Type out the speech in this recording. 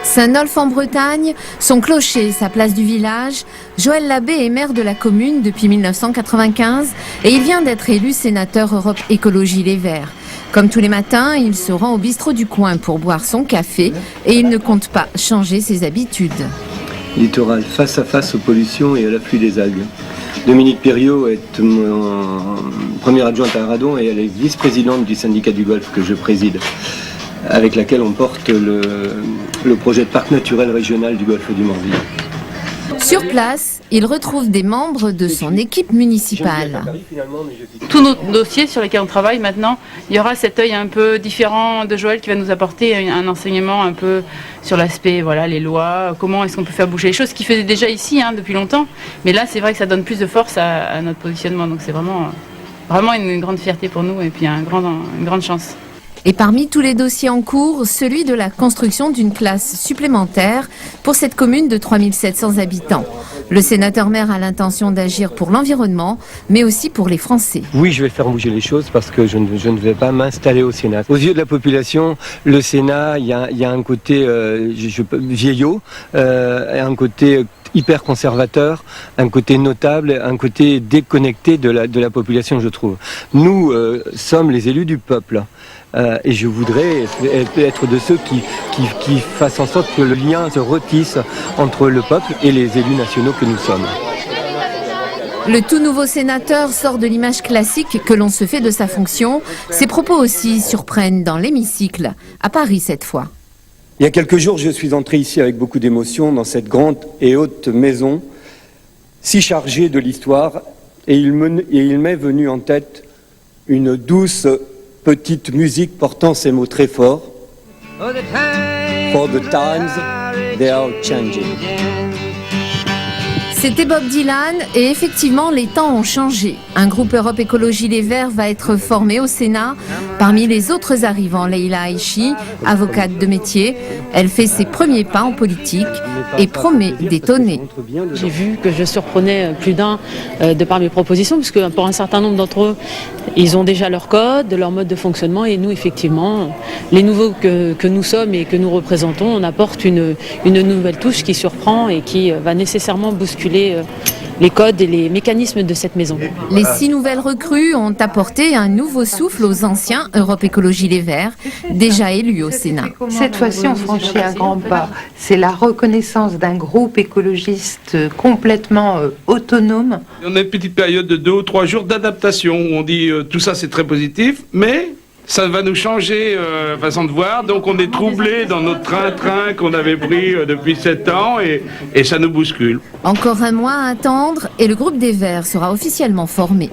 Saint-Nolff-en-Bretagne, son clocher, sa place du village. Joël Labbé est maire de la commune depuis 1995 et il vient d'être élu sénateur Europe Écologie Les Verts. Comme tous les matins, il se rend au bistrot du coin pour boire son café et il ne compte pas changer ses habitudes. Littoral face à face aux pollutions et à l'afflux des algues. Dominique Piriot est mon première adjointe à Aradon et elle est vice-présidente du syndicat du Golfe que je préside, avec laquelle on porte le projet de parc naturel régional du Golfe du Morbihan. Sur place, il retrouve des membres de son équipe municipale. Tous nos dossiers sur lesquels on travaille maintenant, il y aura cet œil un peu différent de Joël qui va nous apporter un enseignement un peu sur l'aspect, voilà, les lois, comment est-ce qu'on peut faire bouger les choses, ce qu'il faisait déjà ici depuis longtemps. Mais là, c'est vrai que ça donne plus de force à notre positionnement. Donc c'est vraiment une grande fierté pour nous et puis une grande chance. Et parmi tous les dossiers en cours, celui de la construction d'une classe supplémentaire pour cette commune de 3700 habitants. Le sénateur-maire a l'intention d'agir pour l'environnement, mais aussi pour les Français. Oui, je vais faire bouger les choses parce que je ne vais pas m'installer au Sénat. Aux yeux de la population, le Sénat, il y a un côté vieillot, un côté hyper conservateur, un côté notable, un côté déconnecté de la population, je trouve. Nous sommes les élus du peuple. Et je voudrais être de ceux qui fassent en sorte que le lien se retisse entre le peuple et les élus nationaux que nous sommes. Le tout nouveau sénateur sort de l'image classique que l'on se fait de sa fonction. Ses propos aussi surprennent dans l'hémicycle, à Paris cette fois. Il y a quelques jours, je suis entré ici avec beaucoup d'émotion dans cette grande et haute maison, si chargée de l'histoire, et il m'est venu en tête une douce petite musique portant ces mots très forts. For the times, they are changing. C'était Bob Dylan et effectivement les temps ont changé. Un groupe Europe Écologie Les Verts va être formé au Sénat. Parmi les autres arrivants, Leïla Aïchi, avocate de métier, elle fait ses premiers pas en politique et promet d'étonner. J'ai vu que je surprenais plus d'un de par mes propositions, puisque pour un certain nombre d'entre eux, ils ont déjà leur code, leur mode de fonctionnement, et nous, effectivement, les nouveaux que nous sommes et que nous représentons, on apporte une nouvelle touche qui surprend et qui va nécessairement bousculer les codes et les mécanismes de cette maison. Les 6 nouvelles recrues ont apporté un nouveau souffle aux anciens Europe Écologie Les Verts, déjà élus au Sénat. Cette fois-ci, on franchit un grand pas. C'est la reconnaissance d'un groupe écologiste complètement autonome. On a une petite période de 2 ou 3 jours d'adaptation où on dit tout ça c'est très positif, mais ça va nous changer la façon de voir, donc on est troublé dans notre train-train qu'on avait pris depuis 7 ans et ça nous bouscule. Encore un mois à attendre et le groupe des Verts sera officiellement formé.